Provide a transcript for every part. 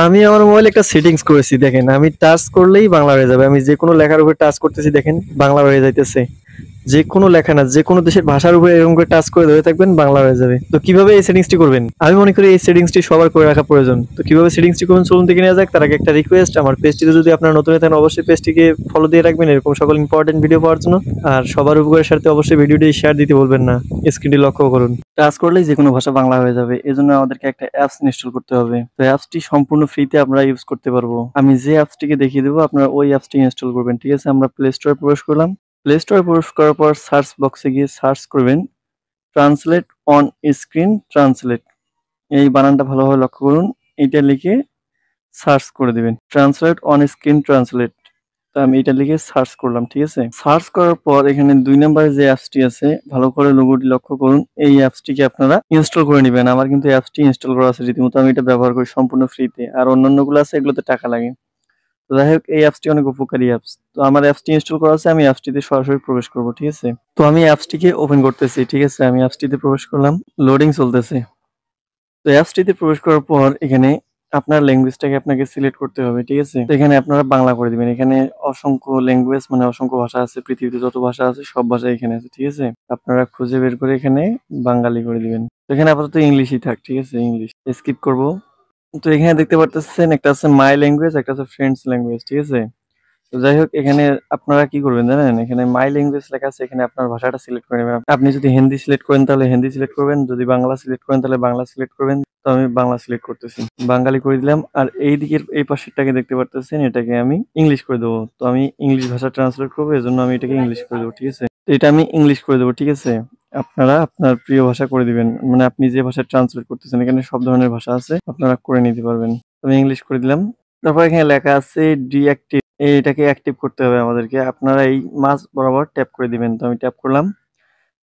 আমি আমার মোবাইলে একটা সেটিংস করেছি, দেখেন আমি টাচ করলেই বাংলা হয়ে যাবে। আমি যে কোনো লেখার উপর টাচ করতেছি, দেখেন বাংলা হয়ে যাইতেছে। যে কোনো লেখা না, যে কোনো দেশের ভাষার উপরে এরকম করে টাচ করে ধরে থাকবেন, বাংলা হয়ে যাবে। তো কিভাবে এই সেটিংসটি করবেন? আমি মনে করি এই সেটিংসটি সবার করে রাখা প্রয়োজন। তো কিভাবে সেটিংসটি করবেন চলুন দেখে নেওয়া যাক। তার আগে একটা রিকোয়েস্ট, আমার পেজটিতে যদি আপনারা নতুন হয়ে থাকেন অবশ্যই পেজটিকে ফলো দিয়ে রাখবেন এরকম সকল ইম্পর্টেন্ট ভিডিও পাওয়ার জন্য। আর সবার উপকারের সাথে অবশ্যই ভিডিওটি শেয়ার দিতে বলবেন না। স্ক্রিনটি লক্ষ্য করুন, টাচ করলেই যে কোনো ভাষা বাংলা হয়ে যাবে। এজন্য আমাদেরকে একটা অ্যাপস ইনস্টল করতে হবে। তো অ্যাপসটি সম্পূর্ণ ফ্রিতে আমরা ইউজ করতে পারবো। আমি যে অ্যাপসটিকে দেখিয়ে দেবো আপনারা ওই অ্যাপসটি ইনস্টল করবেন, ঠিক আছে? আমরা প্লে স্টোরে প্রবেশ করলাম। প্লে স্টোরে প্রবেশ করার পর সার্চ বক্সে গিয়ে সার্চ করবেন ট্রান্সলেট অন স্ক্রিন ট্রান্সলেট। এই বানানটা ভালোভাবে লক্ষ্য করুন। এটা লিখে সার্চ করে দিবেন, ট্রান্সলেট অন স্ক্রিন ট্রান্সলেট। তো আমি এটা লিখে সার্চ করলাম, ঠিক আছে? সার্চ করার পর এখানে ২ নম্বরে যে অ্যাপসটি আছে, ভালো করে লোগোটি লক্ষ্য করুন। এই অ্যাপসটিকে আপনারা ইনস্টল করে নিবেন। আমার কিন্তু অ্যাপসটি ইনস্টল করা আছে রীতিমতো, আমি এটা ব্যবহার করি সম্পূর্ণ ফ্রিতে। আর অন্যান্যগুলো আছে এগুলোতে টাকা লাগে। তো যাই হোক, এই অ্যাপসটি অনেক উপকারী অ্যাপস। তো আমার অ্যাপসটি ইনস্টল করা আছে, আমি অ্যাপসটিতে সরাসরি প্রবেশ করব, ঠিক আছে? তো আমি অ্যাপসটিকে ওপেন করতেছি, ঠিক আছে? আমি অ্যাপসটিতে প্রবেশ করলাম, লোডিং চলতেছে। তো অ্যাপসটিতে প্রবেশ করার পর এখানে আপনার ল্যাঙ্গুয়েজটাকে আপনাকে সিলেক্ট করতে হবে, ঠিক আছে? তো এখানে আপনারা বাংলা করে দিবেন। এখানে অসংখ্য ল্যাঙ্গুয়েজ মানে অসংখ্য ভাষা আছে, পৃথিবীতে যত ভাষা আছে সব ভাষা এখানে আছে, ঠিক আছে? আপনারা খুঁজে বের করে এখানে বাঙালি করে দিবেন। তো এখানে আপাতত ইংলিশই থাক, ঠিক আছে? ইংলিশ স্কিপ করব। তো এখানে দেখতে পারতেছেন একটা আছে মাই ল্যাঙ্গুয়েজ, একটা আছে ফ্রেন্ডস ল্যাঙ্গুয়েজ, ঠিক আছে? তো যাই হোক, এখানে আপনারা কি করবেন জানেন? এখানে মাই ল্যাঙ্গুয়েজ লেখা আছে, এখানে আপনার ভাষাটা সিলেক্ট করে নেবেন। আপনি যদি হিন্দি সিলেক্ট করেন তাহলে হিন্দি সিলেক্ট করবেন, যদি বাংলা সিলেক্ট করেন তাহলে বাংলা সিলেক্ট করবেন। তো আমি বাংলা সিলেক্ট করতেছি, বাঙালি করে দিলাম। আর এই দিকের এই পাশেরটাকে দেখতে পারতেছেন, এটাকে আমি ইংলিশ করে দেবো। তো আমি ইংলিশ ভাষা ট্রান্সলেট করবো, এজন্য আমি এটাকে ইংলিশ করে দেবো, ঠিক আছে? তো এটা আমি ইংলিশ করে দেবো, ঠিক আছে? আপনারা আপনার প্রিয় ভাষা করে দিবেন, মানে আপনি যে ভাষা ট্রান্সলেট করতেছেন এখানে সব ধরনের ভাষা আছে, আপনারা করে নিতে পারবেন। আমি ইংলিশ করে দিলাম। তারপর এখানে লেখা আছে ডিঅ্যাক্টিভ, এটাকে অ্যাক্টিভ করতে হবে আমাদেরকে। আপনারা এই মাঝ বরাবর ট্যাপ করে দিবেন। তো আমি ট্যাপ করলাম।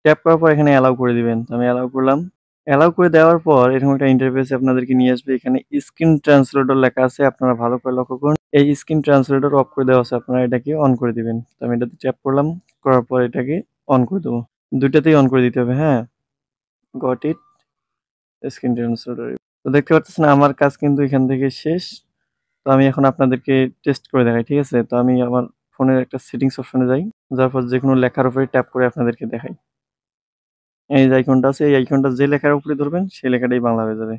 ট্যাপ করার পর এখানে অ্যালাউ করে দিবেন। তো আমি অ্যালাউ করলাম। অ্যালাউ করে দেওয়ার পর এরকম একটা ইন্টারফেসে আপনাদেরকে নিয়ে আসবে। এখানে স্ক্রিন ট্রান্সলেটর লেখা আছে, আপনারা ভালো করে লক্ষ্য করুন। এই স্ক্রিন ট্রান্সলেটর অফ করে দেওয়া আছে, আপনারা এটাকে অন করে দিবেন। তো আমি এটাতে ট্যাপ করলাম, করার পর এটাকে অন করে দেবো। ২ টাতেই অন করে দিতে হবে, হ্যাঁ? Got it, screen translator. তো দেখতে পাচ্ছেন আমার কাজ কিন্তু এখান থেকে শেষ। তো আমি এখন আপনাদেরকে টেস্ট করে দেখাই, ঠিক আছে? তো আমি আমার ফোনের একটা সেটিংস অপশনে যাই। যাওয়ার পর যেকোনো লেখার উপরে ট্যাপ করে আপনাদেরকে দেখাই। এই যে আইকনটা আছে, এই আইকনটা যে লেখার উপরে ধরবেন সেই লেখাটাই বাংলা হয়ে যাবে।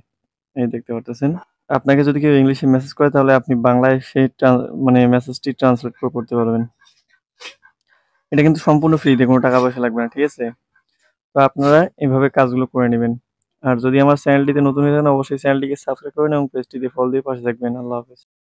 এই দেখতে পারতেছেন। আপনাকে যদি কেউ ইংলিশে মেসেজ করে তাহলে আপনি বাংলায় সেই মানে মেসেজটি ট্রান্সলেট করে পড়তে পারবেন। এটা কিন্তু সম্পূর্ণ ফ্রিতে, কোনো টাকা পয়সা লাগবে না, ঠিক আছে? তো আপনারা এভাবে কাজগুলো করে নিবেন। আর যদি আমার চ্যানেলটিতে নতুন হয়ে থাকেন অবশ্যই চ্যানেলটিকে সাবস্ক্রাইব করবেন এবং পেজটিতে ফলো দিয়ে পাশে থাকবেন। আল্লাহ হাফেজ।